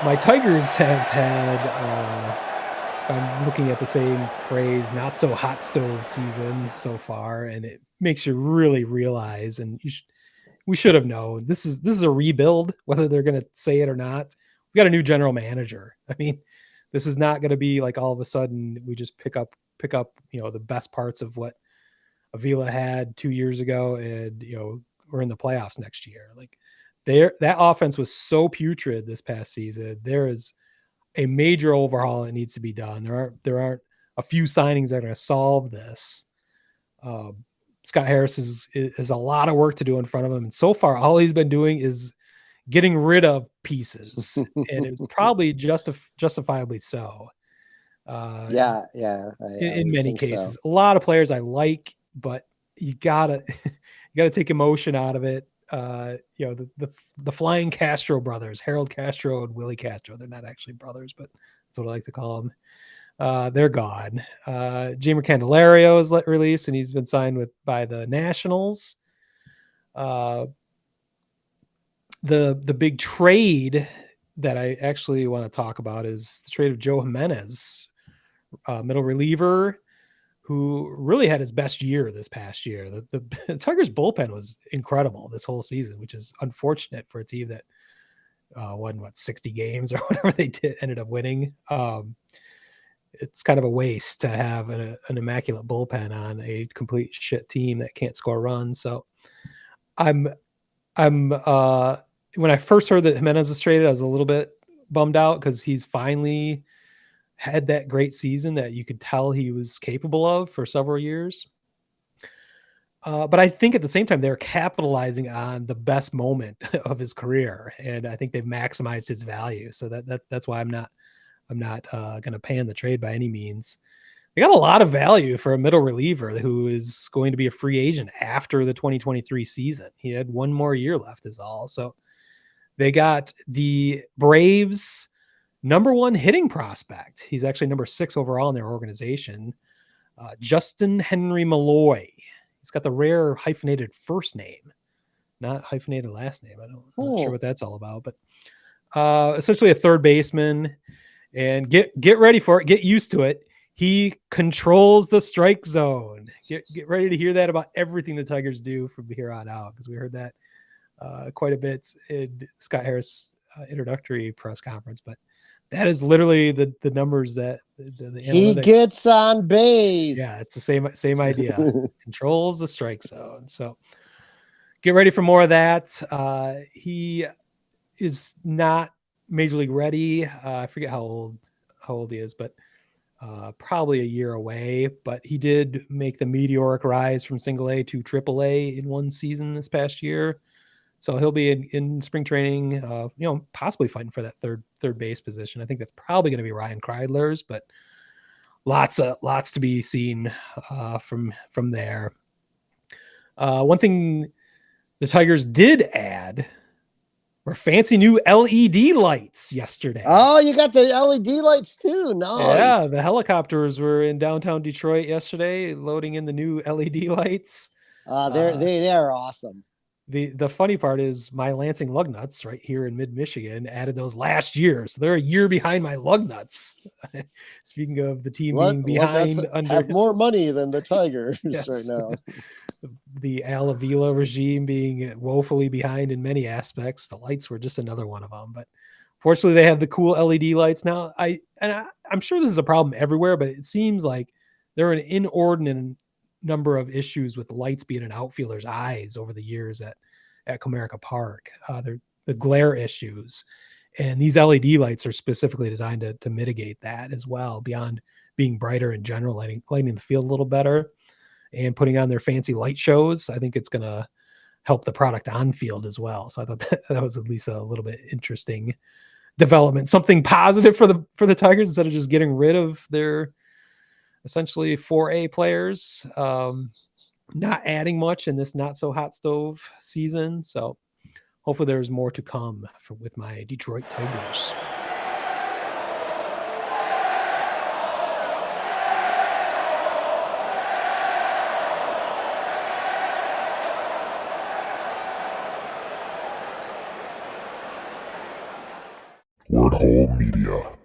My Tigers have had, I'm looking at the same phrase, not so hot stove season so far, and it makes you really realize, and we should have known this is a rebuild, whether they're going to say it or not. We got a new general manager. I mean, this is not going to be like all of a sudden we just pick up the best parts of what Avila had 2 years ago, and we're in the playoffs next year. Like that offense was so putrid this past season. There is a major overhaul that needs to be done. There aren't a few signings that are going to solve this. Um, Scott Harris is a lot of work to do in front of him, and so far, all he's been doing is getting rid of pieces, and it's probably justifiably so. Uh, Yeah, yeah, I in would many think so. cases, a lot of players I like, but you gotta you gotta take emotion out of it. The Flying Castro brothers, Harold Castro and Willie Castro. They're not actually brothers, but that's what I like to call them. They're gone. Jamer Candelario is released, and he's been signed by the Nationals. Uh, the big trade that I actually want to talk about is the trade of Joe Jimenez, middle reliever, who really had his best year this past year. The Tigers bullpen was incredible this whole season, which is unfortunate for a team that won 60 games or whatever they ended up winning. It's kind of a waste to have an immaculate bullpen on a complete shit team that can't score runs. So I'm I'm when I first heard that Jimenez was traded, I was a little bit bummed out because he's finally had that great season that you could tell he was capable of for several years. But I think at the same time they're capitalizing on the best moment of his career, and I think they've maximized his value. So that's why I'm not going to pan the trade by any means. They got a lot of value for a middle reliever who is going to be a free agent after the 2023 season. He had one more year left, is all. So they got the Braves' number one hitting prospect. He's actually number 6 overall in their organization. Justin Henry Malloy. He's got the rare hyphenated first name, not hyphenated last name. I'm not sure Hmm. what that's all about, but essentially a third baseman. And get ready for it. Get used to it. He controls the strike zone. Get ready to hear that about everything the Tigers do from here on out, because we heard that quite a bit in Scott Harris' introductory press conference. But that is literally the numbers that the He analytics. gets on Yeah, it's base. the same idea. Controls the strike zone. So get ready for more of that. He is not major league ready. I forget how old he is, but probably a year away. But he did make the meteoric rise from single A to triple A in one season this past year. So he'll be in spring training, possibly fighting for that third base position. I think that's probably going to be Ryan Kreidler's, but lots to be seen from there. One thing the Tigers did add were fancy new LED lights yesterday. Oh, you got the LED lights too. Yeah, Nice. the helicopters were in downtown Detroit yesterday, loading in the new LED lights. Uh, They are awesome. the funny part is my Lansing Lugnuts right here in mid Michigan added those last year, so they're a year behind my Lugnuts. Speaking of the team being Lugnuts behind under have more money than the Tigers right yes, now. the Al Avila regime being woefully behind in many aspects, the lights were just another one of them. But fortunately, they have the cool LED lights now. I'm sure this is a problem everywhere, but it seems like there are an inordinate number of issues with the lights being in outfielders' eyes over the years at Comerica Park. They're the glare issues, and these LED lights are specifically designed to mitigate that as well. Beyond being brighter in general, lighting the field a little better, and putting on their fancy light shows, I think it's going to help the product on field as well. So I thought that was at least a little bit interesting development, something positive for the Tigers instead of just getting rid of their essentially 4A players, not adding much in this not so hot stove season. So hopefully there's more to come with my Detroit Tigers. Word Hole Media.